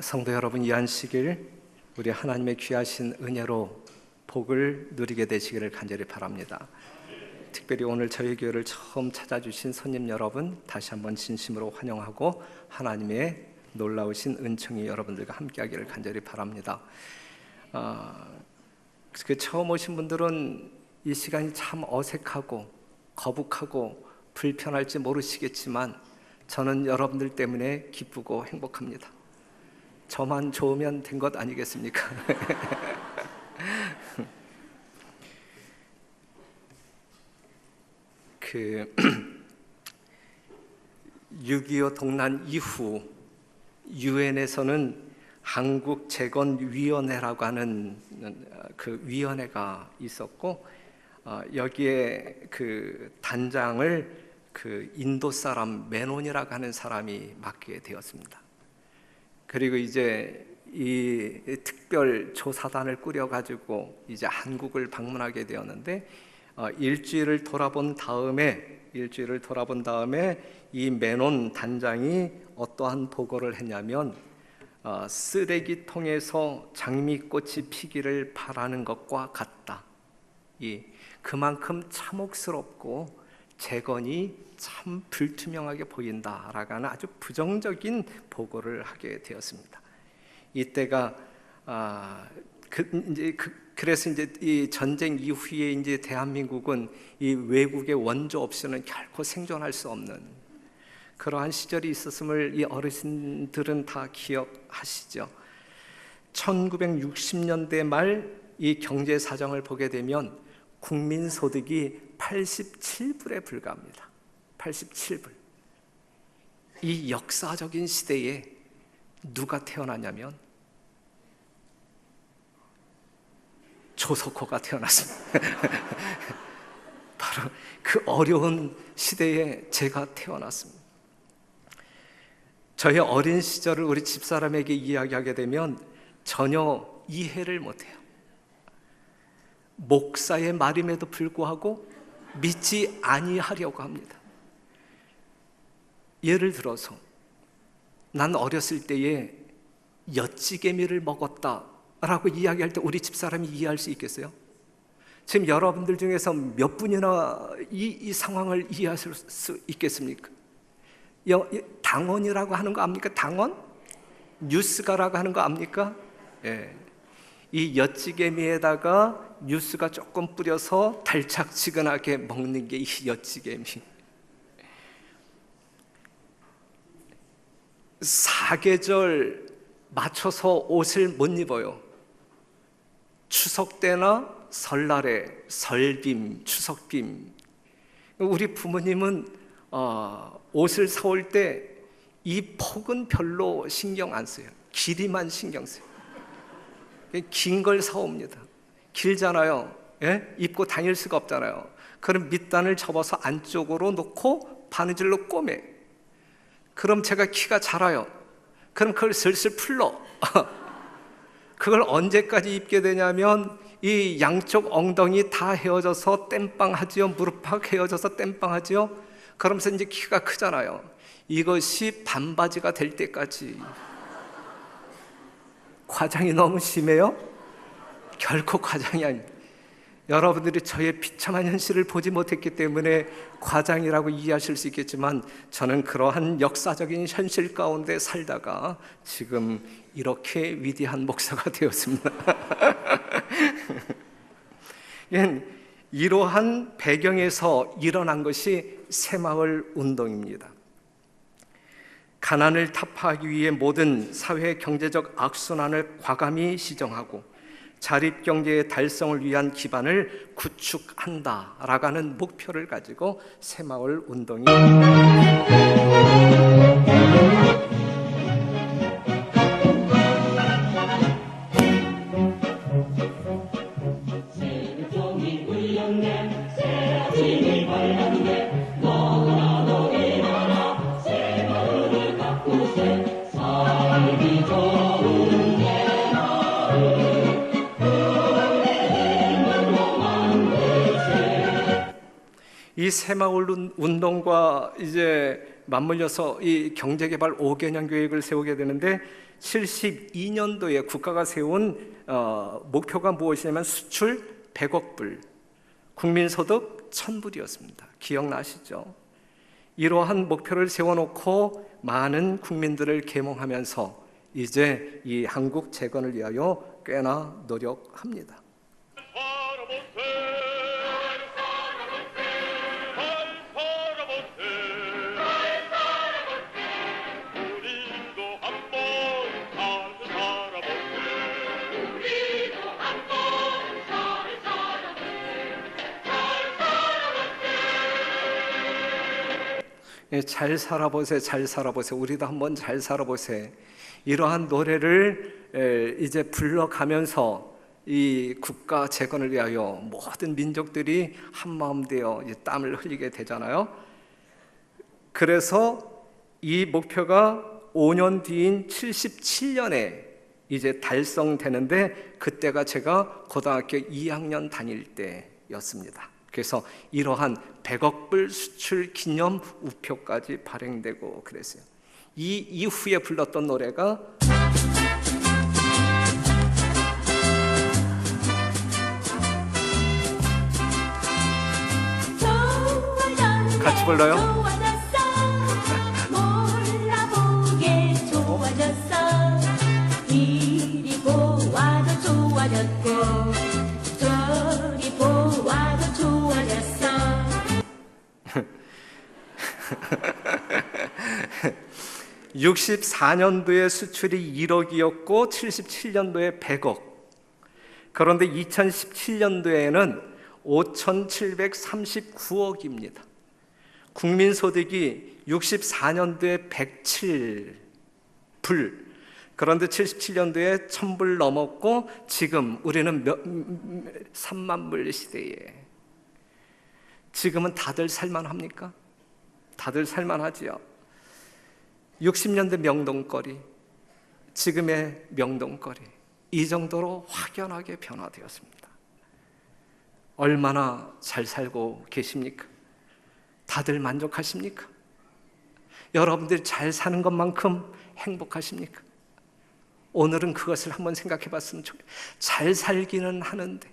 성도 여러분, 이 안식일 우리 하나님의 귀하신 은혜로 복을 누리게 되시기를 간절히 바랍니다. 특별히 오늘 저희 교회를 처음 찾아주신 손님 여러분, 다시 한번 진심으로 환영하고 하나님의 놀라우신 은총이 여러분들과 함께하기를 간절히 바랍니다. 처음 오신 분들은 이 시간이 참 어색하고 거북하고 불편할지 모르시겠지만 저는 여러분들 때문에 기쁘고 행복합니다. 저만 좋으면 된 것 아니겠습니까? 6.25 동란 이후 유엔에서는 한국재건위원회라고 하는 그 위원회가 있었고, 여기에 그 단장을 인도 사람 메논이라고 하는 사람이 맡게 되었습니다. 그리고 이제 이 특별 조사단을 꾸려가지고 이제 한국을 방문하게 되었는데, 일주일을 돌아본 다음에 이 메논 단장이 어떠한 보고를 했냐면, 쓰레기통에서 장미꽃이 피기를 바라는 것과 같다. 그만큼 참혹스럽고 재건이 참 불투명하게 보인다라고 하는 아주 부정적인 보고를 하게 되었습니다. 이때가 그래서 이제 이 전쟁 이후에 이제 대한민국은 이 외국의 원조 없이는 결코 생존할 수 없는 그러한 시절이 있었음을 이 어르신들은 다 기억하시죠. 1960년대 말 이 경제 사정을 보게 되면 국민 소득이 87불에 불과합니다. 87불. 이 역사적인 시대에 누가 태어나냐면 조석호가 태어났습니다. 바로 그 어려운 시대에 제가 태어났습니다. 저의 어린 시절을 우리 집사람에게 이야기하게 되면 전혀 이해를 못해요. 목사의 말임에도 불구하고 믿지 아니하려고 합니다. 예를 들어서 난 어렸을 때에 엿지개미를 먹었다라고 이야기할 때 우리 집사람이 이해할 수 있겠어요? 지금 여러분들 중에서 몇 분이나 이 상황을 이해하실 수 있겠습니까? 당원이라고 하는 거 압니까? 당원? 뉴스가라고 하는 거 압니까? 예. 이 엿지개미에다가 뉴스가 조금 뿌려서 달짝지근하게 먹는 게 이 엿지개미. 사계절 맞춰서 옷을 못 입어요. 추석 때나 설날에 설빔, 추석빔. 우리 부모님은 옷을 사올 때 이 폭은 별로 신경 안 써요. 길이만 신경 써요. 긴 걸 사옵니다. 길잖아요. 예? 입고 다닐 수가 없잖아요. 그럼 밑단을 접어서 안쪽으로 놓고 바느질로 꼬매. 그럼 제가 키가 자라요. 그럼 그걸 슬슬 풀러. 그걸 언제까지 입게 되냐면 이 양쪽 엉덩이 다 헤어져서 땜빵하지요. 무릎팍 헤어져서 땜빵하지요. 그러면서 이제 키가 크잖아요. 이것이 반바지가 될 때까지. 과장이 너무 심해요? 결코 과장이 아닙니다. 여러분들이 저의 비참한 현실을 보지 못했기 때문에 과장이라고 이해하실 수 있겠지만 저는 그러한 역사적인 현실 가운데 살다가 지금 이렇게 위대한 목사가 되었습니다. 이러한 배경에서 일어난 것이 새마을 운동입니다. 가난을 타파하기 위해 모든 사회 경제적 악순환을 과감히 시정하고 자립경제의 달성을 위한 기반을 구축한다라고 하는 목표를 가지고 새마을 운동이 이 새마을 운동과 이제 맞물려서 이 경제개발 5개년 계획을 세우게 되는데 72년도에 국가가 세운 목표가 무엇이냐면 수출 100억 불, 국민소득 1000불이었습니다. 기억나시죠? 이러한 목표를 세워놓고 많은 국민들을 계몽하면서 이제 이 한국 재건을 위하여 꽤나 노력합니다. 잘 살아보세, 잘 살아보세. 우리도 한번 잘 살아보세. 이러한 노래를 이제 불러가면서 이 국가 재건을 위하여 모든 민족들이 한마음 되어 땀을 흘리게 되잖아요. 그래서 이 목표가 5년 뒤인 77년에 이제 달성되는데 그때가 제가 고등학교 2학년 다닐 때였습니다. 그래서 이러한 100억 불 수출 기념 우표까지 발행되고 그랬어요. 이 이후에 불렀던 노래가 같이 불러요. 이리 보아도 좋아졌고 저리 보아도 좋아졌어. 64년도에 수출이 1억이었고 77년도에 100억. 그런데 2017년도에는 5,739억입니다. 국민소득이 64년도에 107불, 그런데 77년도에 1000불 넘었고 지금 우리는 3만 불 시대에 지금은 다들 살만합니까? 다들 살만하지요. 60년대 명동거리, 지금의 명동거리, 이 정도로 확연하게 변화되었습니다. 얼마나 잘 살고 계십니까? 다들 만족하십니까? 여러분들 잘 사는 것만큼 행복하십니까? 오늘은 그것을 한번 생각해 봤으면 좋겠어요. 잘 살기는 하는데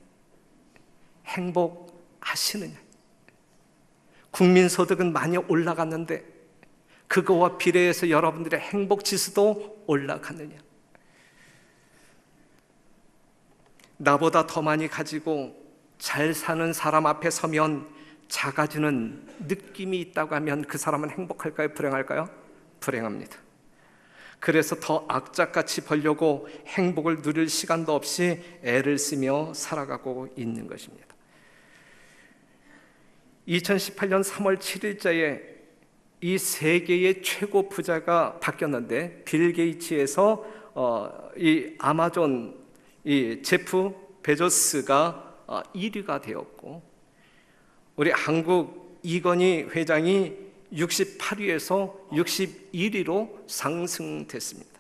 행복하시느냐? 국민소득은 많이 올라갔는데 그거와 비례해서 여러분들의 행복 지수도 올라갔느냐? 나보다 더 많이 가지고 잘 사는 사람 앞에 서면 작아지는 느낌이 있다고 하면 그 사람은 행복할까요? 불행할까요? 불행합니다. 그래서 더 악착같이 벌려고 행복을 누릴 시간도 없이 애를 쓰며 살아가고 있는 것입니다. 2018년 3월 7일자에 이 세계의 최고 부자가 바뀌었는데 빌 게이츠에서 이 아마존 이 제프 베조스가 1위가 되었고 우리 한국 이건희 회장이 68위에서 61위로 상승됐습니다.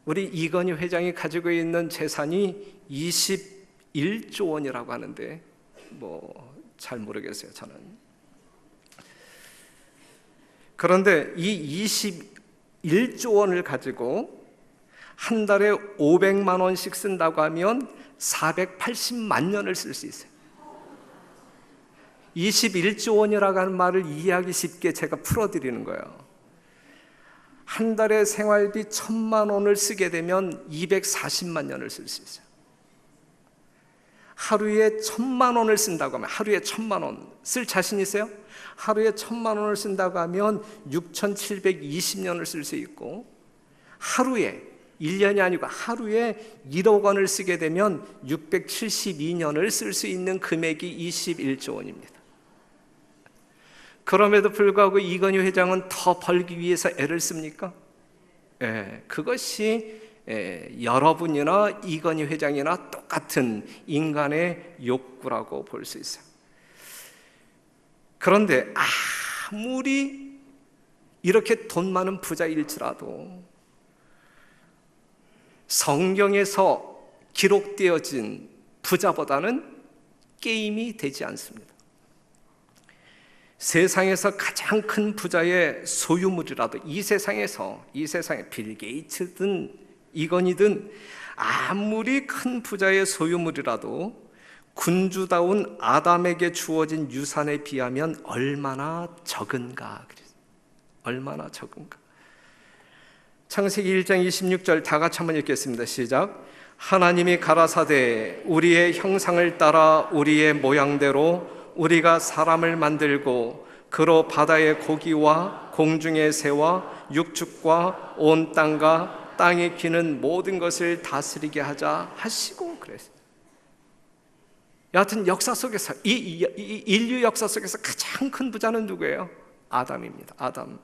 우리 이건희 회장이 가지고 있는 재산이 21조 원이라고 하는데 잘 모르겠어요, 저는. 그런데 이 21조 원을 가지고 한 달에 500만 원씩 쓴다고 하면 480만 년을 쓸 수 있어요. 21조 원이라고 하는 말을 이해하기 쉽게 제가 풀어드리는 거예요. 한 달에 생활비 1000만 원을 쓰게 되면 240만 년을 쓸 수 있어요. 하루에 1000만 원을 쓴다고 하면 하루에 1000만 원 쓸 자신 있어요? 하루에 1000만 원을 쓴다고 하면 6720년을 쓸 수 있고 하루에 1년이 아니고 하루에 1억 원을 쓰게 되면 672년을 쓸 수 있는 금액이 21조 원입니다. 그럼에도 불구하고 이건희 회장은 더 벌기 위해서 애를 씁니까? 그것이 여러분이나 이건희 회장이나 똑같은 인간의 욕구라고 볼 수 있어요. 그런데 아무리 이렇게 돈 많은 부자일지라도 성경에서 기록되어진 부자보다는 게임이 되지 않습니다. 세상에서 가장 큰 부자의 소유물이라도 이 세상에 빌 게이츠든 이건희든 아무리 큰 부자의 소유물이라도 군주다운 아담에게 주어진 유산에 비하면 얼마나 적은가. 얼마나 적은가. 창세기 1장 26절 다 같이 한번 읽겠습니다. 시작. 하나님이 가라사대 우리의 형상을 따라 우리의 모양대로 우리가 사람을 만들고 그로 바다의 고기와 공중의 새와 육축과 온 땅과 땅에 기는 모든 것을 다스리게 하자 하시고 그랬어요. 여하튼 역사 속에서 이 인류 역사 속에서 가장 큰 부자는 누구예요? 아담입니다. 아담.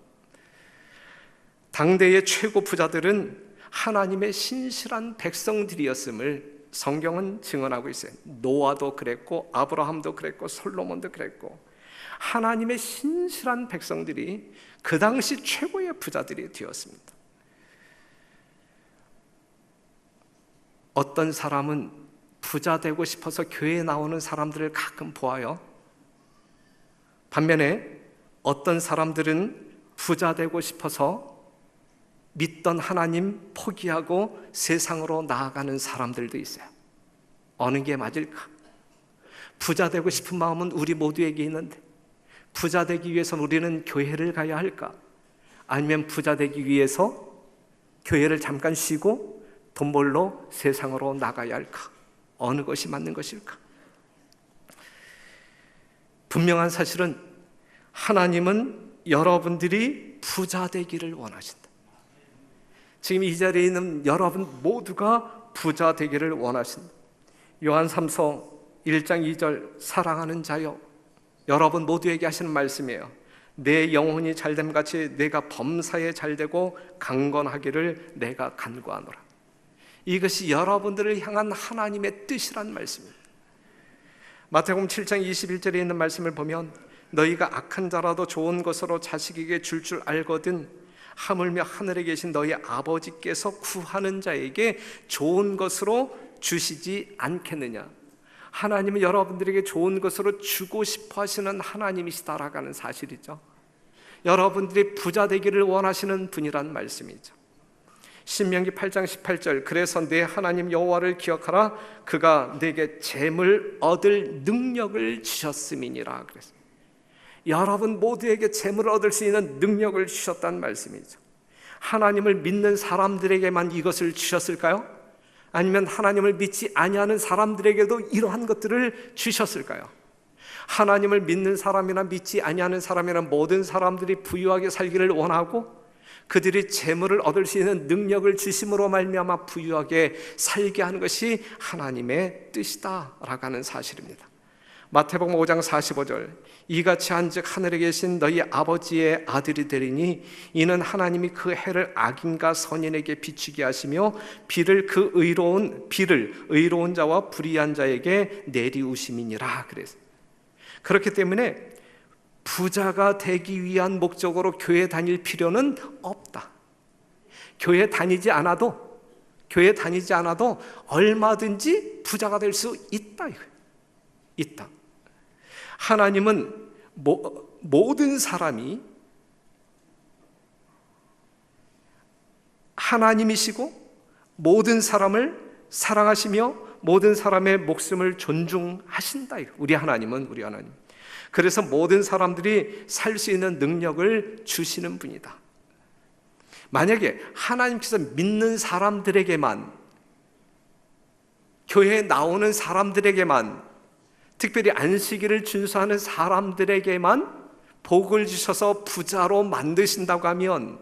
당대의 최고 부자들은 하나님의 신실한 백성들이었음을 성경은 증언하고 있어요. 노아도 그랬고 아브라함도 그랬고 솔로몬도 그랬고 하나님의 신실한 백성들이 그 당시 최고의 부자들이 되었습니다. 어떤 사람은 부자 되고 싶어서 교회에 나오는 사람들을 가끔 보아요. 반면에 어떤 사람들은 부자 되고 싶어서 믿던 하나님 포기하고 세상으로 나아가는 사람들도 있어요. 어느 게 맞을까? 부자 되고 싶은 마음은 우리 모두에게 있는데 부자 되기 위해서는 우리는 교회를 가야 할까? 아니면 부자 되기 위해서 교회를 잠깐 쉬고 돈 벌러 세상으로 나가야 할까? 어느 것이 맞는 것일까? 분명한 사실은 하나님은 여러분들이 부자 되기를 원하신다. 지금 이 자리에 있는 여러분 모두가 부자 되기를 원하신다. 요한 3서 1장 2절 사랑하는 자여, 여러분 모두에게 하시는 말씀이에요. 내 영혼이 잘됨 같이 내가 범사에 잘되고 강건하기를 내가 간구하노라. 이것이 여러분들을 향한 하나님의 뜻이란 말씀입니다. 마태복음 7장 21절에 있는 말씀을 보면 너희가 악한 자라도 좋은 것으로 자식에게 줄 알거든 하물며 하늘에 계신 너희 아버지께서 구하는 자에게 좋은 것으로 주시지 않겠느냐. 하나님은 여러분들에게 좋은 것으로 주고 싶어 하시는 하나님이시다라고 하는 사실이죠. 여러분들이 부자 되기를 원하시는 분이란 말씀이죠. 신명기 8장 18절 그래서 내 하나님 여호와를 기억하라. 그가 내게 재물 얻을 능력을 주셨음이니라 그랬습니다. 여러분 모두에게 재물을 얻을 수 있는 능력을 주셨다는 말씀이죠. 하나님을 믿는 사람들에게만 이것을 주셨을까요? 아니면 하나님을 믿지 아니하는 사람들에게도 이러한 것들을 주셨을까요? 하나님을 믿는 사람이나 믿지 아니하는 사람이나 모든 사람들이 부유하게 살기를 원하고 그들이 재물을 얻을 수 있는 능력을 주심으로 말미암아 부유하게 살게 하는 것이 하나님의 뜻이다라고 하는 사실입니다. 마태복음 5장 45절 이같이 한즉 하늘에 계신 너희 아버지의 아들이 되리니 이는 하나님이 그 해를 악인과 선인에게 비추게 하시며 비를 의로운 자와 불의한 자에게 내리우심이니라 그랬어요. 그렇기 때문에 부자가 되기 위한 목적으로 교회 다닐 필요는 없다. 교회 다니지 않아도 얼마든지 부자가 될 수 있다. 있다. 하나님은 모든 사람이 하나님이시고 모든 사람을 사랑하시며 모든 사람의 목숨을 존중하신다. 우리 하나님. 그래서 모든 사람들이 살 수 있는 능력을 주시는 분이다. 만약에 하나님께서 믿는 사람들에게만, 교회에 나오는 사람들에게만, 특별히 안식일을 준수하는 사람들에게만 복을 주셔서 부자로 만드신다고 하면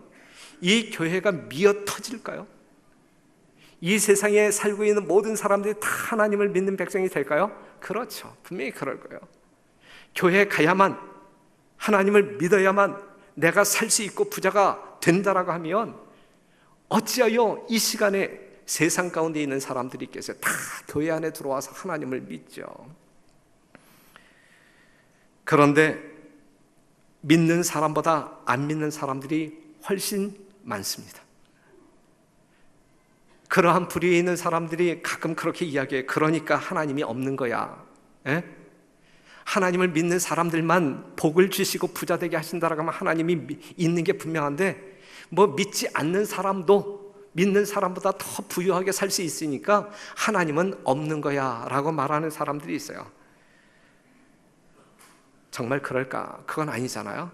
이 교회가 미어 터질까요? 이 세상에 살고 있는 모든 사람들이 다 하나님을 믿는 백성이 될까요? 그렇죠. 분명히 그럴 거예요. 교회에 가야만, 하나님을 믿어야만 내가 살 수 있고 부자가 된다라고 하면 어찌하여 이 시간에 세상 가운데 있는 사람들이 있겠어요? 다 교회 안에 들어와서 하나님을 믿죠. 그런데 믿는 사람보다 안 믿는 사람들이 훨씬 많습니다. 그러한 불의에 있는 사람들이 가끔 그렇게 이야기해요. 그러니까 하나님이 없는 거야. 에? 하나님을 믿는 사람들만 복을 주시고 부자 되게 하신다라고 하면 하나님이 있는 게 분명한데, 뭐 믿지 않는 사람도 믿는 사람보다 더 부유하게 살 수 있으니까 하나님은 없는 거야 라고 말하는 사람들이 있어요. 정말 그럴까? 그건 아니잖아요.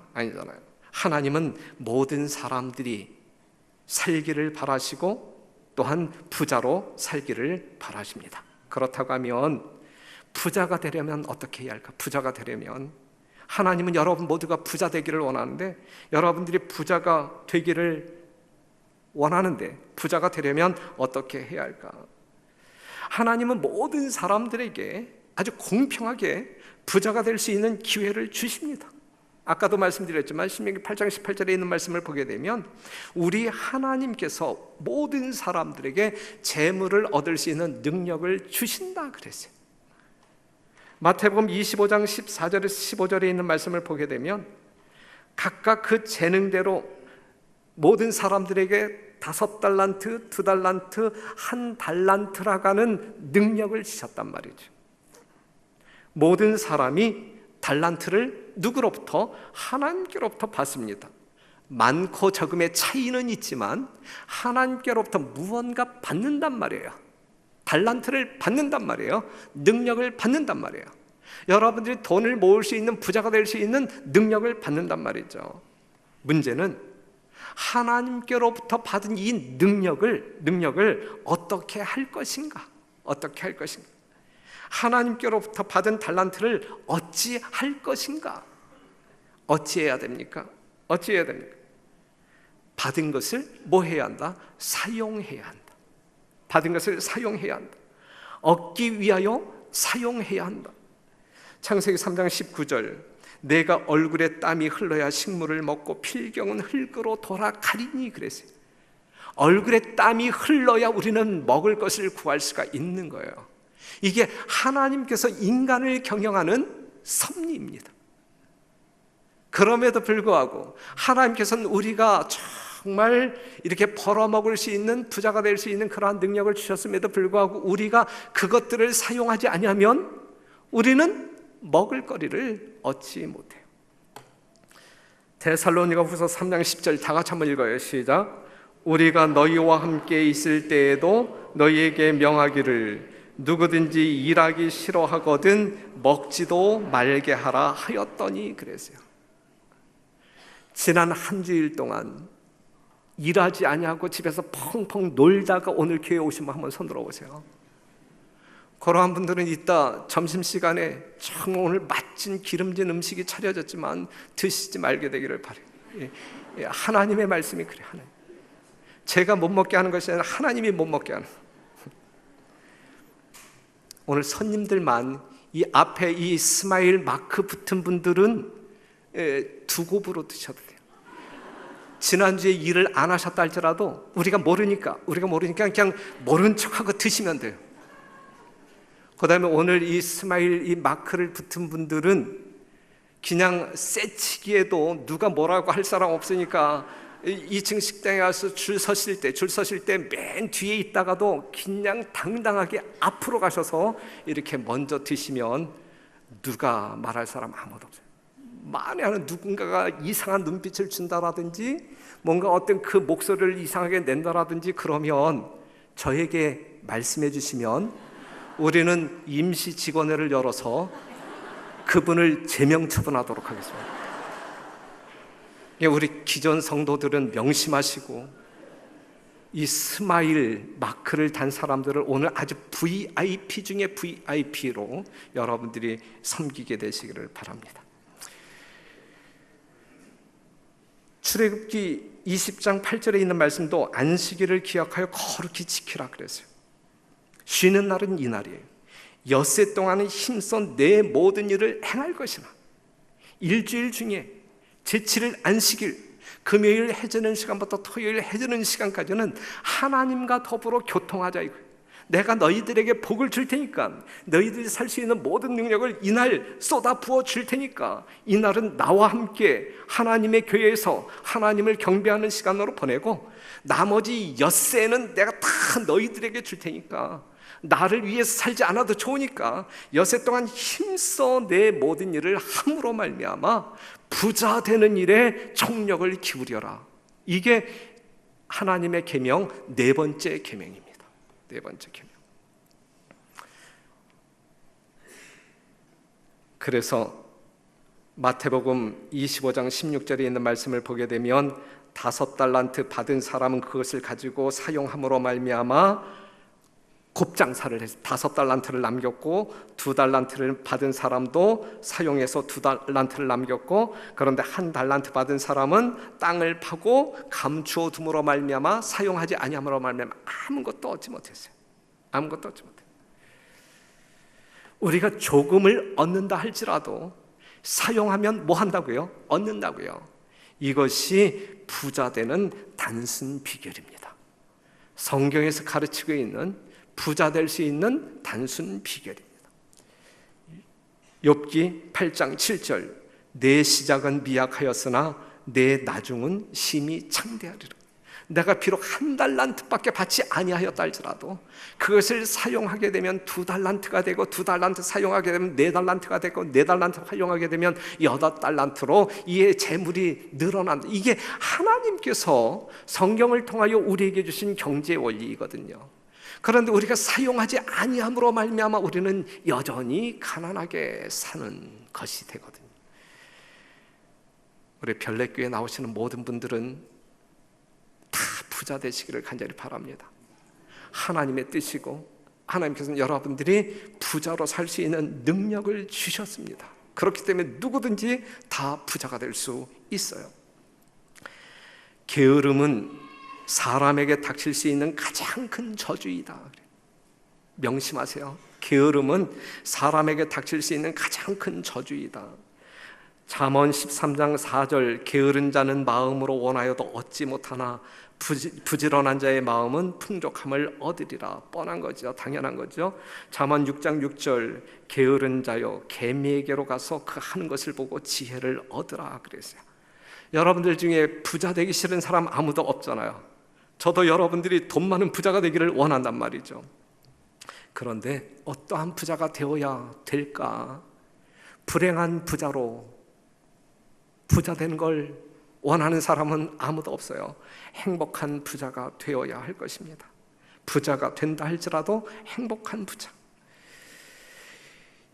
하나님은 모든 사람들이 살기를 바라시고 또한 부자로 살기를 바라십니다. 그렇다고 하면 부자가 되려면 어떻게 해야 할까? 부자가 되려면 하나님은 여러분 모두가 부자 되기를 원하는데, 여러분들이 부자가 되기를 원하는데 부자가 되려면 어떻게 해야 할까? 하나님은 모든 사람들에게 아주 공평하게 부자가 될 수 있는 기회를 주십니다. 아까도 말씀드렸지만 신명기 8장 18절에 있는 말씀을 보게 되면 우리 하나님께서 모든 사람들에게 재물을 얻을 수 있는 능력을 주신다 그랬어요. 마태복음 25장 14절에서 15절에 있는 말씀을 보게 되면 각각 그 재능대로 모든 사람들에게 5달란트, 2달란트, 1달란트라고 하는 능력을 주셨단 말이죠. 모든 사람이 달란트를 누구로부터? 하나님께로부터 받습니다. 많고 적음의 차이는 있지만 하나님께로부터 무언가 받는단 말이에요. 달란트를 받는단 말이에요. 능력을 받는단 말이에요. 여러분들이 돈을 모을 수 있는, 부자가 될 수 있는 능력을 받는단 말이죠. 문제는 하나님께로부터 받은 이 능력을 어떻게 할 것인가? 어떻게 할 것인가? 하나님께로부터 받은 달란트를 어찌 할 것인가? 어찌해야 됩니까? 어찌해야 됩니까? 받은 것을 뭐 해야 한다? 사용해야 한다. 받은 것을 사용해야 한다. 얻기 위하여 사용해야 한다. 창세기 3장 19절, 내가 얼굴에 땀이 흘러야 식물을 먹고 필경은 흙으로 돌아가리니 그랬어요. 얼굴에 땀이 흘러야 우리는 먹을 것을 구할 수가 있는 거예요. 이게 하나님께서 인간을 경영하는 섭리입니다. 그럼에도 불구하고 하나님께서는 우리가 정말 이렇게 벌어먹을 수 있는, 부자가 될 수 있는 그러한 능력을 주셨음에도 불구하고 우리가 그것들을 사용하지 아니하면 우리는 먹을 거리를 얻지 못해요. 데살로니가후서 3장 10절 다 같이 한번 읽어요. 시작. 우리가 너희와 함께 있을 때에도 너희에게 명하기를 누구든지 일하기 싫어하거든 먹지도 말게 하라 하였더니 그랬어요. 지난 한 주일 동안 일하지 아니하고 집에서 펑펑 놀다가 오늘 교회에 오시면 한번 손 들어보세요. 그러한 분들은 이따 점심시간에 정말 오늘 맛진 기름진 음식이 차려졌지만 드시지 말게 되기를 바라요. 하나님의 말씀이 그래요. 하나님. 제가 못 먹게 하는 것이 아니라 하나님이 못 먹게 하는. 오늘 손님들만 이 앞에 이 스마일 마크 붙은 분들은 두 곱으로 드셔도 돼요. 지난주에 일을 안 하셨다 할지라도 우리가 모르니까 그냥 모른 척하고 드시면 돼요. 그 다음에 오늘 이 스마일 이 마크를 붙은 분들은 그냥 쎄치기에도 누가 뭐라고 할 사람 없으니까 2층 식당에 가서 줄 서실 때 맨 뒤에 있다가도 그냥 당당하게 앞으로 가셔서 이렇게 먼저 드시면 누가 말할 사람 아무도 없어요. 만에 하나 누군가가 이상한 눈빛을 준다라든지 뭔가 어떤 그 목소리를 이상하게 낸다라든지 그러면 저에게 말씀해 주시면 우리는 임시 직원회를 열어서 그분을 제명 처분하도록 하겠습니다. 우리 기존 성도들은 명심하시고 이 스마일 마크를 단 사람들을 오늘 아주 VIP 중에 VIP로 여러분들이 섬기게 되시기를 바랍니다. 출애굽기 20장 8절에 있는 말씀도 안식일을 기억하여 거룩히 지키라 그랬어요. 쉬는 날은 이날이에요. 엿새 동안은 힘써 내 모든 일을 행할 것이나 일주일 중에 제7일 안식일, 금요일 해지는 시간부터 토요일 해지는 시간까지는 하나님과 더불어 교통하자 이거예요. 내가 너희들에게 복을 줄 테니까, 너희들이 살 수 있는 모든 능력을 이날 쏟아 부어 줄 테니까 이날은 나와 함께 하나님의 교회에서 하나님을 경배하는 시간으로 보내고 나머지 엿새는 내가 다 너희들에게 줄 테니까 나를 위해서 살지 않아도 좋으니까 여세 동안 힘써 내 모든 일을 함으로 말미암아 부자 되는 일에 총력을 기울여라. 이게 하나님의 계명 네 번째 계명입니다. 네 번째 계명. 그래서 마태복음 25장 16절에 있는 말씀을 보게 되면 5달란트 받은 사람은 그것을 가지고 사용함으로 말미암아 곱장사를 해서 5달란트를 남겼고 2달란트를 받은 사람도 사용해서 2달란트를 남겼고, 그런데 1달란트 받은 사람은 땅을 파고 감추어 둠으로 말미암아 사용하지 아니함으로 말미암아 아무것도 얻지 못했어요. 아무것도 얻지 못했어요. 우리가 조금을 얻는다 할지라도 사용하면 뭐 한다고요? 얻는다고요. 이것이 부자 되는 단순 비결입니다. 성경에서 가르치고 있는 부자 될 수 있는 단순 비결입니다. 욥기 8장 7절, 내 시작은 미약하였으나 내 나중은 심히 창대하리라. 내가 비록 1달란트밖에 받지 아니하였다 할지라도 그것을 사용하게 되면 2달란트가 되고 2달란트 사용하게 되면 4달란트가 되고 4달란트 사용하게 되면 8달란트로 이의 재물이 늘어난다. 이게 하나님께서 성경을 통하여 우리에게 주신 경제 원리이거든요. 그런데 우리가 사용하지 아니함으로 말미암아 우리는 여전히 가난하게 사는 것이 되거든요. 우리 별내교회 나오시는 모든 분들은 다 부자 되시기를 간절히 바랍니다. 하나님의 뜻이고 하나님께서는 여러분들이 부자로 살 수 있는 능력을 주셨습니다. 그렇기 때문에 누구든지 다 부자가 될 수 있어요. 게으름은 사람에게 닥칠 수 있는 가장 큰 저주이다. 명심하세요. 게으름은 사람에게 닥칠 수 있는 가장 큰 저주이다. 잠언 13장 4절, 게으른 자는 마음으로 원하여도 얻지 못하나 부지런한 자의 마음은 풍족함을 얻으리라. 뻔한 거죠. 당연한 거죠. 잠언 6장 6절, 게으른 자여 개미에게로 가서 그 하는 것을 보고 지혜를 얻으라 그랬어요. 여러분들 중에 부자 되기 싫은 사람 아무도 없잖아요. 저도 여러분들이 돈 많은 부자가 되기를 원한단 말이죠. 그런데 어떠한 부자가 되어야 될까? 불행한 부자로 부자 되는 걸 원하는 사람은 아무도 없어요. 행복한 부자가 되어야 할 것입니다. 부자가 된다 할지라도 행복한 부자.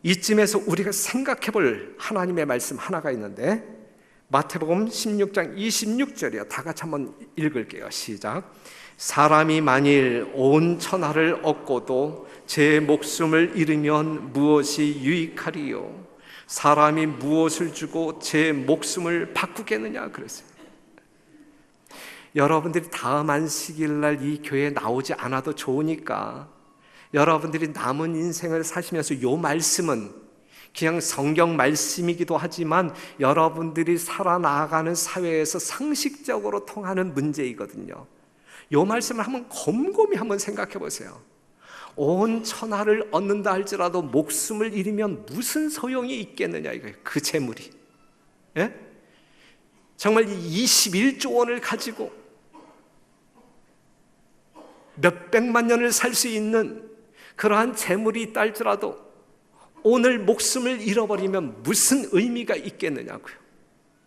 이쯤에서 우리가 생각해 볼 하나님의 말씀 하나가 있는데, 마태복음 16장 26절이요. 다 같이 한번 읽을게요. 시작. 사람이 만일 온 천하를 얻고도 제 목숨을 잃으면 무엇이 유익하리요? 사람이 무엇을 주고 제 목숨을 바꾸겠느냐 그랬어요. 여러분들이 다음 안식일날 이 교회에 나오지 않아도 좋으니까 여러분들이 남은 인생을 사시면서 이 말씀은 그냥 성경 말씀이기도 하지만 여러분들이 살아나가는 사회에서 상식적으로 통하는 문제이거든요. 이 말씀을 한번 곰곰이 한번 생각해 보세요. 온 천하를 얻는다 할지라도 목숨을 잃으면 무슨 소용이 있겠느냐 이거예요. 그 재물이. 예? 정말 이 21조 원을 가지고 몇백만 년을 살 수 있는 그러한 재물이 있다 할지라도 오늘 목숨을 잃어버리면 무슨 의미가 있겠느냐고요.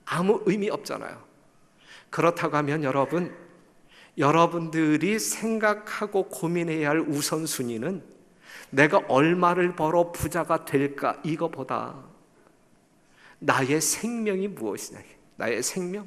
아무 의미 없잖아요. 그렇다고 하면 여러분들이 생각하고 고민해야 할 우선순위는 내가 얼마를 벌어 부자가 될까 이거보다 나의 생명이 무엇이냐. 나의 생명.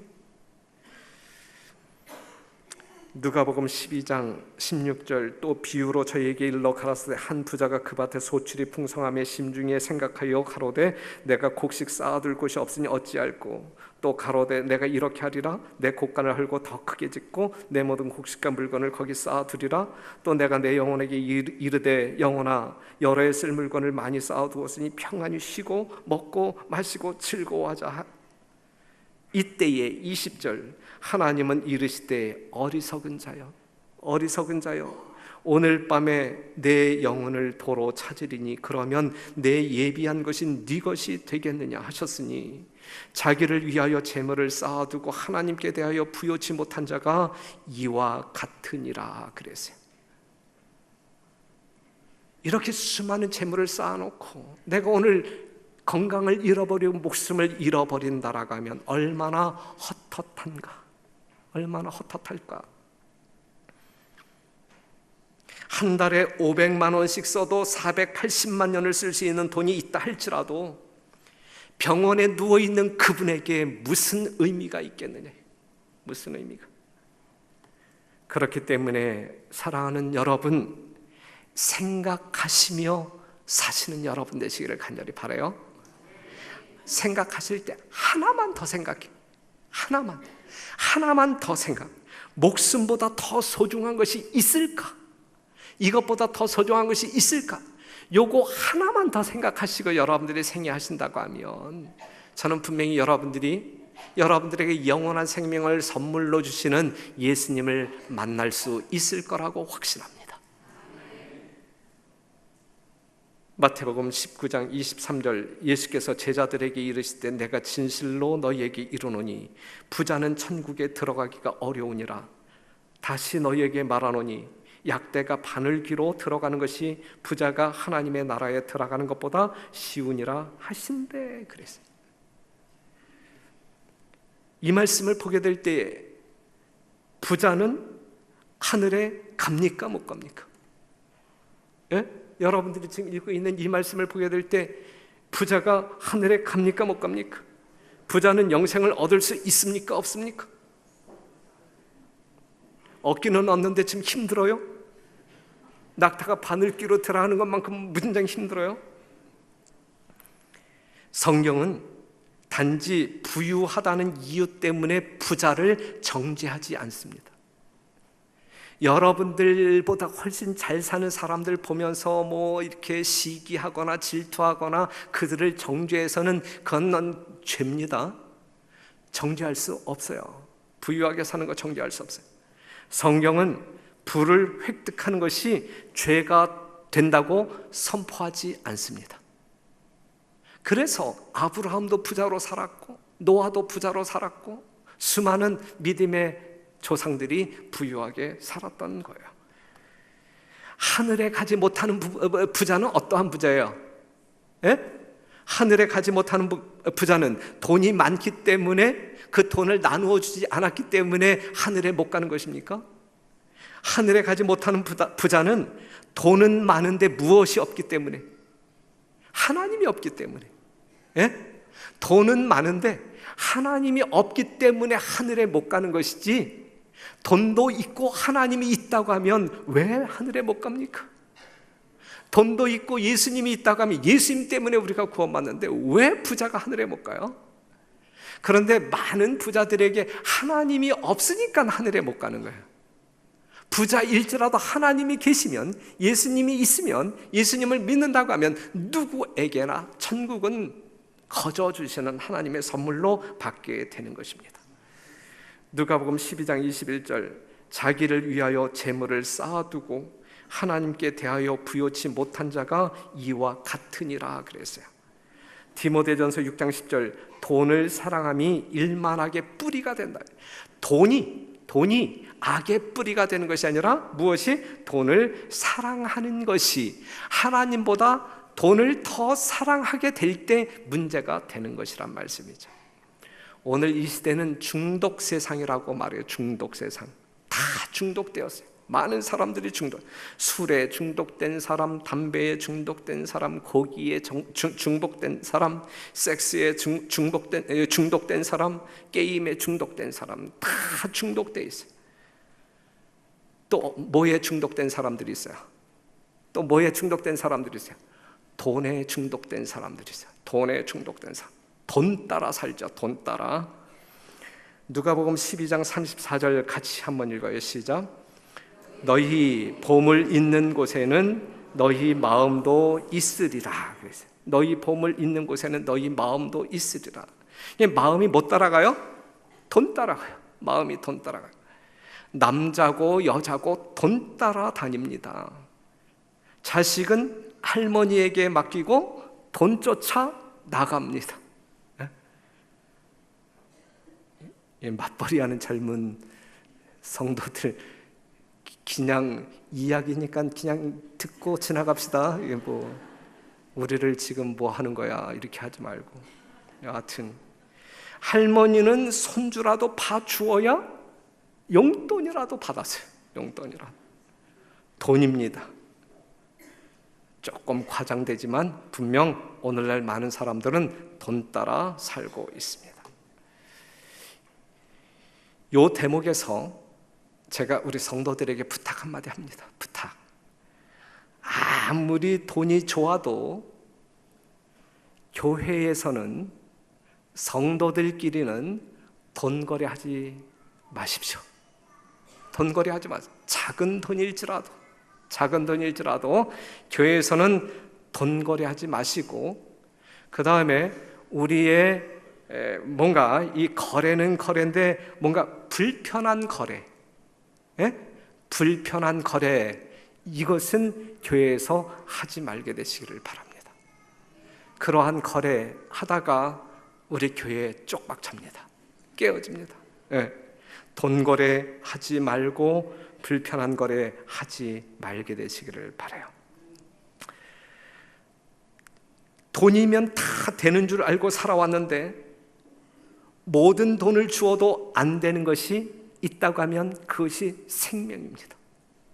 누가복음 12장 16절, 또 비유로 저에게 일러 가라사대 한 부자가 그 밭에 소출이 풍성함에 심중에 생각하여 가로되 내가 곡식 쌓아둘 곳이 없으니 어찌할꼬. 또 가로되 내가 이렇게 하리라. 내 곡간을 헐고 더 크게 짓고 내 모든 곡식과 물건을 거기 쌓아두리라. 또 내가 내 영혼에게 이르되 영혼아 여러 해 쓸 물건을 많이 쌓아두었으니 평안히 쉬고 먹고 마시고 즐거워하자. 이때에 20절, 하나님은 이르시되 어리석은 자여 오늘 밤에 내 영혼을 도로 찾으리니 그러면 내 예비한 것이 네 것이 되겠느냐 하셨으니 자기를 위하여 재물을 쌓아두고 하나님께 대하여 부요치 못한 자가 이와 같으니라 그랬어요. 이렇게 수많은 재물을 쌓아놓고 내가 오늘 건강을 잃어버리고 목숨을 잃어버린다라고 하면 얼마나 헛헛한가, 얼마나 헛헛할까. 한 달에 500만 원씩 써도 480만 년을 쓸 수 있는 돈이 있다 할지라도 병원에 누워있는 그분에게 무슨 의미가 있겠느냐, 무슨 의미가. 그렇기 때문에 사랑하는 여러분, 생각하시며 사시는 여러분 되시기를 간절히 바라요. 생각하실 때 하나만 더 생각해. 하나만 더 생각. 목숨보다 더 소중한 것이 있을까? 이것보다 더 소중한 것이 있을까? 요거 하나만 더 생각하시고 여러분들이 생애하신다고 하면 저는 분명히 여러분들에게 영원한 생명을 선물로 주시는 예수님을 만날 수 있을 거라고 확신합니다. 마태복음 19장 23절, 예수께서 제자들에게 이르시되 내가 진실로 너희에게 이르노니 부자는 천국에 들어가기가 어려우니라. 다시 너희에게 말하노니 약대가 바늘귀로 들어가는 것이 부자가 하나님의 나라에 들어가는 것보다 쉬우니라 하신대. 그랬어요. 이 말씀을 보게 될 때 부자는 하늘에 갑니까 못 갑니까? 예? 여러분들이 지금 읽고 있는 이 말씀을 보게 될 때 부자가 하늘에 갑니까 못 갑니까? 부자는 영생을 얻을 수 있습니까 없습니까? 얻기는 얻는데 지금 힘들어요? 낙타가 바늘귀로 들어가는 것만큼 무진장 힘들어요? 성경은 단지 부유하다는 이유 때문에 부자를 정죄하지 않습니다. 여러분들보다 훨씬 잘 사는 사람들 보면서 이렇게 시기하거나 질투하거나 그들을 정죄해서는 그건 죄입니다. 정죄할 수 없어요. 부유하게 사는 거 정죄할 수 없어요. 성경은 부를 획득하는 것이 죄가 된다고 선포하지 않습니다. 그래서 아브라함도 부자로 살았고 노아도 부자로 살았고 수많은 믿음의 조상들이 부유하게 살았던 거예요. 하늘에 가지 못하는 부자는 어떠한 부자예요? 예? 하늘에 가지 못하는 부자는 돈이 많기 때문에 그 돈을 나누어 주지 않았기 때문에 하늘에 못 가는 것입니까? 하늘에 가지 못하는 부자는 돈은 많은데 무엇이 없기 때문에, 하나님이 없기 때문에, 예? 돈은 많은데 하나님이 없기 때문에 하늘에 못 가는 것이지, 돈도 있고 하나님이 있다고 하면 왜 하늘에 못 갑니까? 돈도 있고 예수님이 있다고 하면 예수님 때문에 우리가 구원받는데 왜 부자가 하늘에 못 가요? 그런데 많은 부자들에게 하나님이 없으니까 하늘에 못 가는 거예요. 부자일지라도 하나님이 계시면, 예수님이 있으면, 예수님을 믿는다고 하면 누구에게나 천국은 거저 주시는 하나님의 선물로 받게 되는 것입니다. 누가복음 12장 21절, 자기를 위하여 재물을 쌓아두고 하나님께 대하여 부요치 못한 자가 이와 같으니라 그랬어요. 디모데전서 6장 10절, 돈을 사랑함이 일만하게 뿌리가 된다. 돈이 악의 뿌리가 되는 것이 아니라 무엇이? 돈을 사랑하는 것이 하나님보다 돈을 더 사랑하게 될 때 문제가 되는 것이란 말씀이죠. 오늘 이 시대는 중독 세상이라고 말해요. 중독 세상. 다 중독되었어요. 많은 사람들이 술에 중독된 사람, 담배에 중독된 사람, 고기에 중독된 사람, 섹스에 중독된 사람, 게임에 중독된 사람, 다 중독되어 있어요. 또 뭐에 중독된 사람들이 있어요? 또 뭐에 중독된 사람들이 있어요? 돈에 중독된 사람들이 있어요. 돈에 중독된 사람. 돈 따라 살죠. 돈 따라. 누가복음 12장 34절 같이 한번 읽어요. 시작. 너희 보물 있는 곳에는 너희 마음도 있으리라. 그랬어요. 너희 보물 있는 곳에는 너희 마음도 있으리라. 마음이 뭐 따라가요? 돈 따라가요. 마음이 돈 따라가요. 남자고 여자고 돈 따라 다닙니다. 자식은 할머니에게 맡기고 돈 쫓아 나갑니다. 맞벌이하는 젊은 성도들 그냥 이야기니까 그냥 듣고 지나갑시다. 이게 뭐 우리를 지금 뭐 하는 거야 이렇게 하지 말고, 여하튼 할머니는 손주라도 봐주어야 용돈이라도 받았어요. 용돈이라도. 돈입니다. 조금 과장되지만 분명 오늘날 많은 사람들은 돈 따라 살고 있습니다. 이 대목에서 제가 우리 성도들에게 부탁 한마디 합니다. 부탁. 아무리 돈이 좋아도 교회에서는 성도들끼리는 돈거래하지 마십시오. 돈거래하지 마세요. 작은 돈일지라도 교회에서는 돈거래하지 마시고, 그 다음에 우리의 뭔가 이 거래는 거래인데 뭔가 불편한 거래, 불편한 거래, 이것은 교회에서 하지 말게 되시기를 바랍니다. 그러한 거래 하다가 우리 교회 쪽박 찹니다. 깨어집니다. 돈 거래 하지 말고 불편한 거래 하지 말게 되시기를 바라요. 돈이면 다 되는 줄 알고 살아왔는데 모든 돈을 주어도 안 되는 것이 있다고 하면 그것이 생명입니다.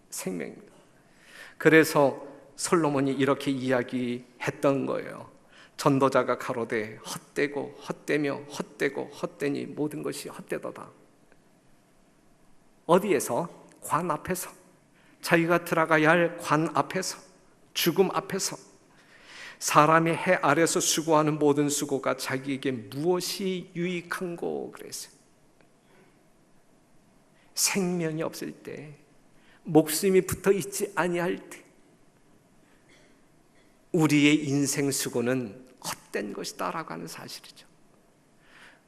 생명입니다. 그래서 솔로몬이 이렇게 이야기했던 거예요. 전도자가 가로되 헛되고 헛되며 헛되고 헛되니 모든 것이 헛되도다. 어디에서? 관 앞에서. 자기가 들어가야 할 관 앞에서, 죽음 앞에서 사람이 해 아래서 수고하는 모든 수고가 자기에게 무엇이 유익한고 그랬어요. 생명이 없을 때, 목숨이 붙어 있지 아니할 때 우리의 인생 수고는 헛된 것이다 라고 하는 사실이죠.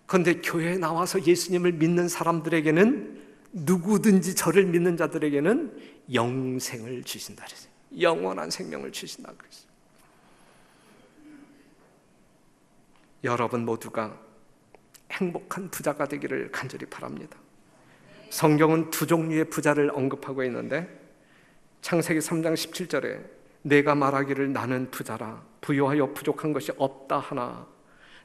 그런데 교회에 나와서 예수님을 믿는 사람들에게는, 누구든지 저를 믿는 자들에게는 영생을 주신다 그랬어요. 영원한 생명을 주신다 그랬어요. 여러분 모두가 행복한 부자가 되기를 간절히 바랍니다. 성경은 두 종류의 부자를 언급하고 있는데, 창세기 3장 17절에 내가 말하기를 나는 부자라 부요하여 부족한 것이 없다 하나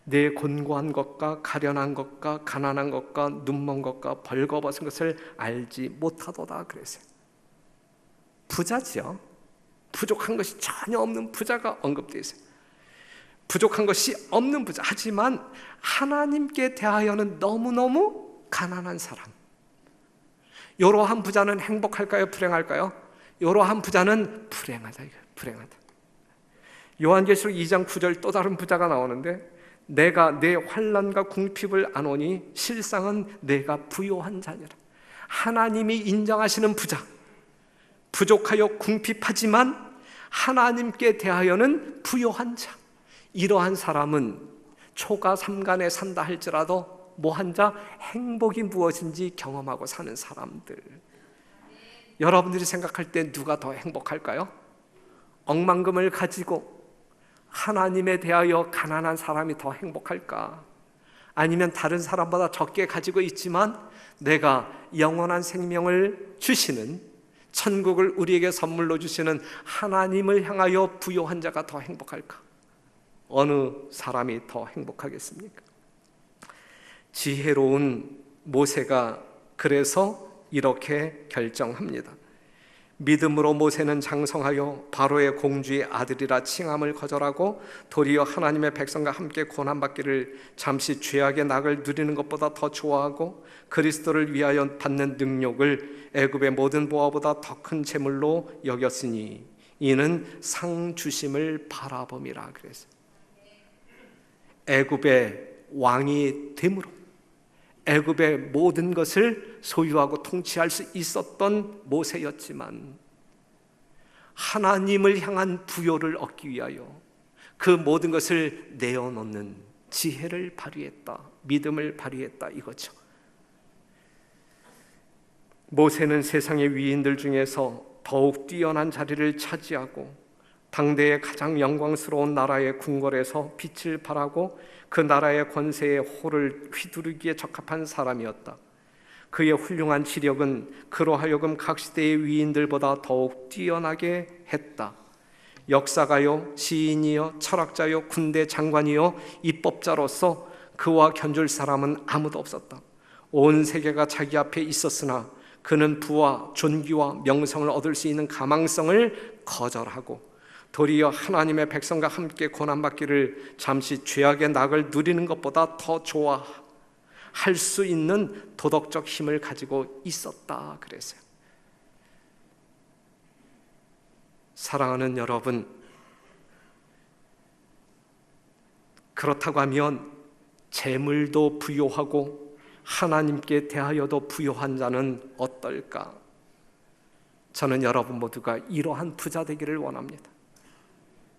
내 곤고한 것과 가련한 것과 가난한 것과 눈먼 것과 벌거벗은 것을 알지 못하도다 그랬어요. 부자지요. 부족한 것이 전혀 없는 부자가 언급되어 있어요. 부족한 것이 없는 부자, 하지만 하나님께 대하여는 너무너무 가난한 사람. 이러한 부자는 행복할까요? 불행할까요? 이러한 부자는 불행하다. 불행하다. 요한계시록 2장 9절 또 다른 부자가 나오는데, 내가 내 환난과 궁핍을 아노니 실상은 내가 부요한 자니라. 하나님이 인정하시는 부자, 부족하여 궁핍하지만 하나님께 대하여는 부요한 자, 이러한 사람은 초가 삼간에 산다 할지라도 뭐한 자? 행복이 무엇인지 경험하고 사는 사람들. 여러분들이 생각할 때 누가 더 행복할까요? 억만금을 가지고 하나님에 대하여 가난한 사람이 더 행복할까? 아니면 다른 사람보다 적게 가지고 있지만 내가 영원한 생명을 주시는, 천국을 우리에게 선물로 주시는 하나님을 향하여 부요한 자가 더 행복할까? 어느 사람이 더 행복하겠습니까? 지혜로운 모세가 그래서 이렇게 결정합니다. 믿음으로 모세는 장성하여 바로의 공주의 아들이라 칭함을 거절하고 도리어 하나님의 백성과 함께 고난받기를 잠시 죄악의 낙을 누리는 것보다 더 좋아하고 그리스도를 위하여 받는 능력을 애굽의 모든 보화보다 더 큰 재물로 여겼으니 이는 상 주심을 바라봄이라 그랬어요. 애굽의 왕이 됨으로 애굽의 모든 것을 소유하고 통치할 수 있었던 모세였지만 하나님을 향한 부요를 얻기 위하여 그 모든 것을 내어놓는 지혜를 발휘했다, 믿음을 발휘했다 이거죠. 모세는 세상의 위인들 중에서 더욱 뛰어난 자리를 차지하고 당대의 가장 영광스러운 나라의 궁궐에서 빛을 발하고 그 나라의 권세의 호를 휘두르기에 적합한 사람이었다. 그의 훌륭한 지력은 그로 하여금 각 시대의 위인들보다 더욱 뛰어나게 했다. 역사가요, 시인이요, 철학자요, 군대 장관이요, 입법자로서 그와 견줄 사람은 아무도 없었다. 온 세계가 자기 앞에 있었으나 그는 부와 존귀와 명성을 얻을 수 있는 가망성을 거절하고 도리어 하나님의 백성과 함께 고난받기를 잠시 죄악의 낙을 누리는 것보다 더 좋아할 수 있는 도덕적 힘을 가지고 있었다 그랬어요. 사랑하는 여러분, 그렇다고 하면 재물도 부요하고 하나님께 대하여도 부요한 자는 어떨까? 저는 여러분 모두가 이러한 부자 되기를 원합니다.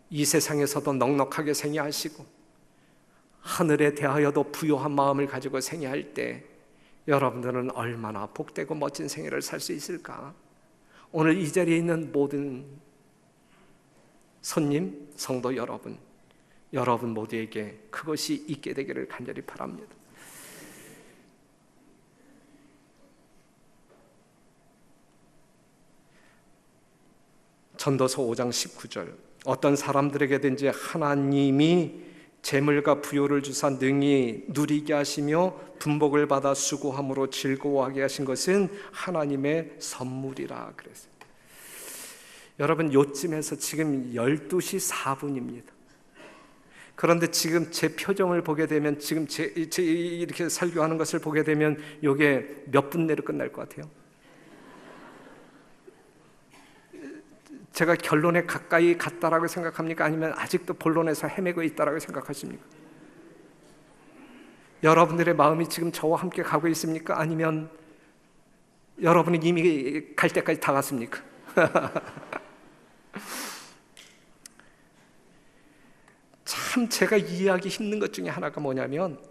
이 세상에서도 넉넉하게 생애하시고 하늘에 대하여도 부요한 마음을 가지고 생애할 때 여러분들은 얼마나 복되고 멋진 생애를 살 수 있을까? 오늘 이 자리에 있는 모든 손님, 성도 여러분, 여러분 모두에게 그것이 있게 되기를 간절히 바랍니다. 전도서 5장 19절, 어떤 사람들에게든지 하나님이 재물과 부요를 주사 능히 누리게 하시며 분복을 받아 수고함으로 즐거워하게 하신 것은 하나님의 선물이라 그랬어요. 여러분, 요쯤에서 지금 12시 4분입니다. 그런데 지금 제 표정을 보게 되면, 지금 제 이렇게 설교하는 것을 보게 되면 이게 몇 분 내로 끝날 것 같아요? 제가 결론에 가까이 갔다라고 생각합니까? 아니면 아직도 본론에서 헤매고 있다라고 생각하십니까? 여러분들의 마음이 지금 저와 함께 가고 있습니까? 아니면 여러분이 이미 갈 때까지 다 갔습니까? 참 제가 이해하기 힘든 것 중에 하나가 뭐냐면,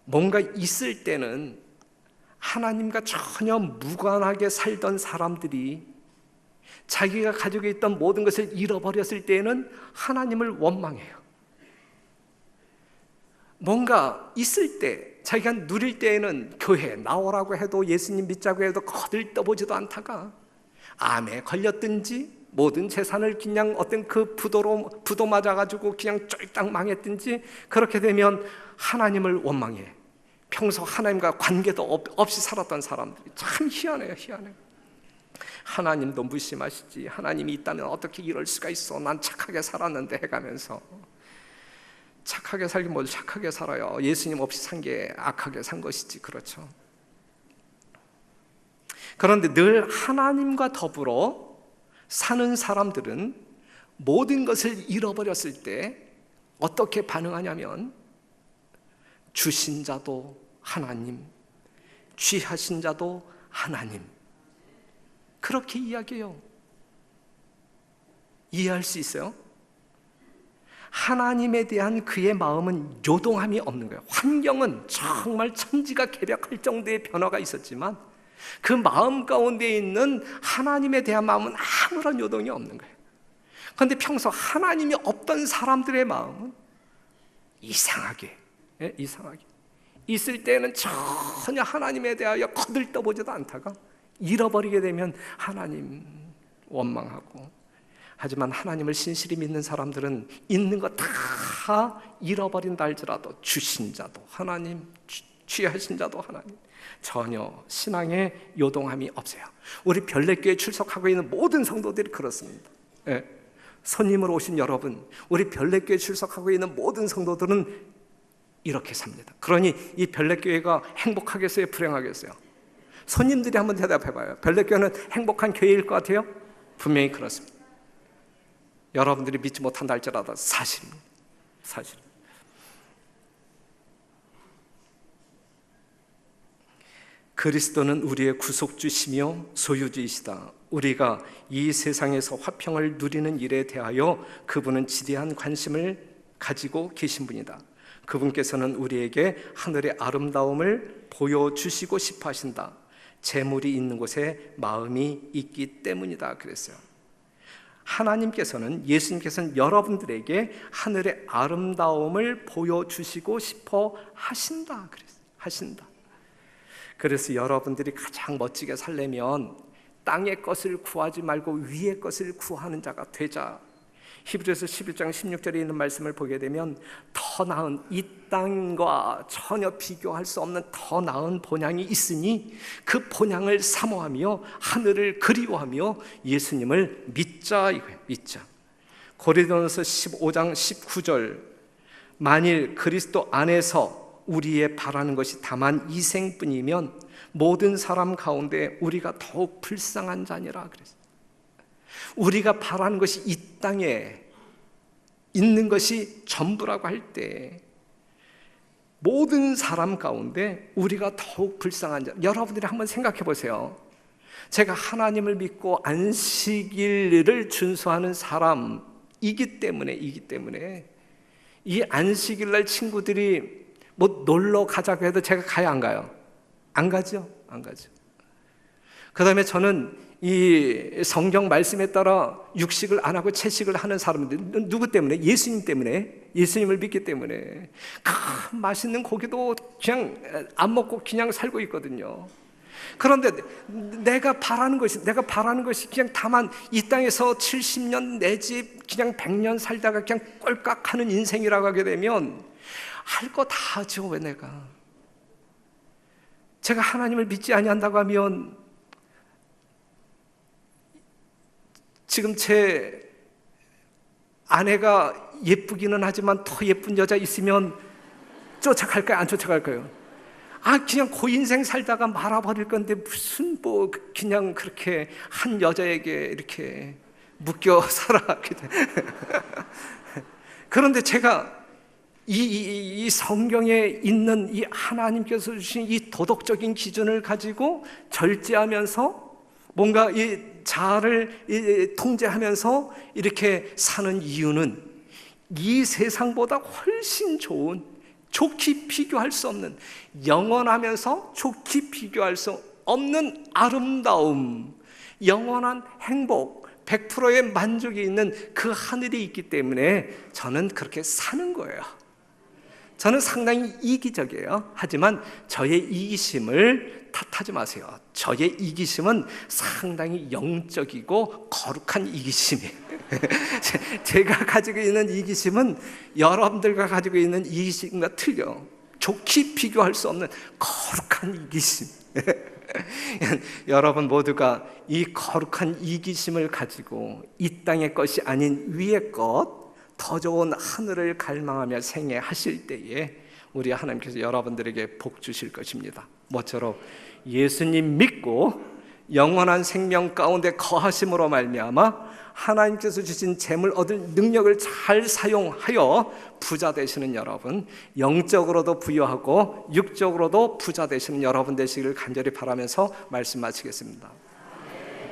뭔가 있을 때는 하나님과 전혀 무관하게 살던 사람들이 자기가 가지고 있던 모든 것을 잃어버렸을 때에는 하나님을 원망해요. 뭔가 있을 때, 자기가 누릴 때에는 교회 나오라고 해도, 예수님 믿자고 해도 거들떠보지도 않다가 암에 걸렸든지 모든 재산을 그냥 어떤 그 부도 맞아가지고 그냥 쫄딱 망했든지, 그렇게 되면 하나님을 원망해. 평소 하나님과 관계도 없이 살았던 사람들이 참 희한해요. 하나님도 무심하시지, 하나님이 있다면 어떻게 이럴 수가 있어, 난 착하게 살았는데 해가면서, 착하게 살긴 뭘 착하게 살아요. 예수님 없이 산 게 악하게 산 것이지, 그렇죠? 그런데 늘 하나님과 더불어 사는 사람들은 모든 것을 잃어버렸을 때 어떻게 반응하냐면, 주신 자도 하나님, 취하신 자도 하나님, 그렇게 이야기해요. 이해할 수 있어요? 하나님에 대한 그의 마음은 요동함이 없는 거예요. 환경은 정말 천지가 개벽할 정도의 변화가 있었지만 그 마음 가운데 있는 하나님에 대한 마음은 아무런 요동이 없는 거예요. 그런데 평소 하나님이 없던 사람들의 마음은 이상하게 있을 때는 전혀 하나님에 대하여 거들떠보지도 않다가 잃어버리게 되면 하나님 원망하고, 하지만 하나님을 신실히 믿는 사람들은 있는 거 다 잃어버린다 할지라도 주신 자도 하나님, 취하신 자도 하나님, 전혀 신앙에 요동함이 없어요. 우리 별내교회 출석하고 있는 모든 성도들이 그렇습니다. 손님으로 오신 여러분, 우리 별내교회 출석하고 있는 모든 성도들은 이렇게 삽니다. 그러니 이 별내교회가 행복하겠어요? 불행하겠어요? 손님들이 한번 대답해봐요. 별내교회는 행복한 교회일 것 같아요? 분명히 그렇습니다. 여러분들이 믿지 못한다 할지라도 사실입니다. 사실. 그리스도는 우리의 구속주시며 소유주이시다. 우리가 이 세상에서 화평을 누리는 일에 대하여 그분은 지대한 관심을 가지고 계신 분이다. 그분께서는 우리에게 하늘의 아름다움을 보여주시고 싶어 하신다. 재물이 있는 곳에 마음이 있기 때문이다 그랬어요. 하나님께서는, 예수님께서는 여러분들에게 하늘의 아름다움을 보여주시고 싶어 하신다 그랬어요. 하신다. 그래서 여러분들이 가장 멋지게 살려면 땅의 것을 구하지 말고 위의 것을 구하는 자가 되자. 히브리서 11장 16절에 있는 말씀을 보게 되면 더 나은, 이 땅과 전혀 비교할 수 없는 더 나은 본향이 있으니 그 본향을 사모하며 하늘을 그리워하며 예수님을 믿자 이거예요. 믿자. 고린도전서 15장 19절, 만일 그리스도 안에서 우리의 바라는 것이 다만 이생뿐이면 모든 사람 가운데 우리가 더욱 불쌍한 자니라 그랬어요. 우리가 바라는 것이 이 땅에 있는 것이 전부라고 할 때 모든 사람 가운데 우리가 더욱 불쌍한 자. 여러분들이 한번 생각해 보세요. 제가 하나님을 믿고 안식일을 준수하는 사람이기 때문에 이 안식일 날 친구들이 뭐 놀러 가자고 해도 제가 가요, 안 가요? 안 가죠? 안 가죠. 그 다음에 저는 이 성경 말씀에 따라 육식을 안 하고 채식을 하는 사람들, 누구 때문에? 예수님 때문에, 예수님을 믿기 때문에. 큰 맛있는 고기도 그냥 안 먹고 그냥 살고 있거든요. 그런데 내가 바라는 것이 그냥 다만 이 땅에서 70년 내지 그냥 100년 살다가 그냥 꼴깍 하는 인생이라고 하게 되면 할 거 다 하죠. 왜 제가 하나님을 믿지 아니한다고 하면 지금 제 아내가 예쁘기는 하지만 더 예쁜 여자 있으면 쫓아갈까요? 안 쫓아갈까요? 그냥 그 인생 살다가 말아버릴 건데 무슨 뭐 그냥 그렇게 한 여자에게 이렇게 묶여 살아가게 돼. 그런데 제가 이 성경에 있는 이 하나님께서 주신 이 도덕적인 기준을 가지고 절제하면서 뭔가 이 자아를 통제하면서 이렇게 사는 이유는 이 세상보다 훨씬 좋은, 좋게 비교할 수 없는, 영원하면서 좋게 비교할 수 없는 아름다움, 영원한 행복, 100%의 만족이 있는 그 하늘이 있기 때문에 저는 그렇게 사는 거예요. 저는 상당히 이기적이에요. 하지만 저의 이기심을 탓하지 마세요. 저의 이기심은 상당히 영적이고 거룩한 이기심이에요. 제가 가지고 있는 이기심은 여러분들과 가지고 있는 이기심과 틀려. 좋게 비교할 수 없는 거룩한 이기심. 여러분 모두가 이 거룩한 이기심을 가지고 이 땅의 것이 아닌 위의 것, 더 좋은 하늘을 갈망하며 생애하실 때에 우리 하나님께서 여러분들에게 복 주실 것입니다. 모쪼록 예수님 믿고 영원한 생명 가운데 거하심으로 말미암아 하나님께서 주신 재물 얻을 능력을 잘 사용하여 부자 되시는 여러분, 영적으로도 부유하고 육적으로도 부자 되시는 여러분 되시기를 간절히 바라면서 말씀 마치겠습니다.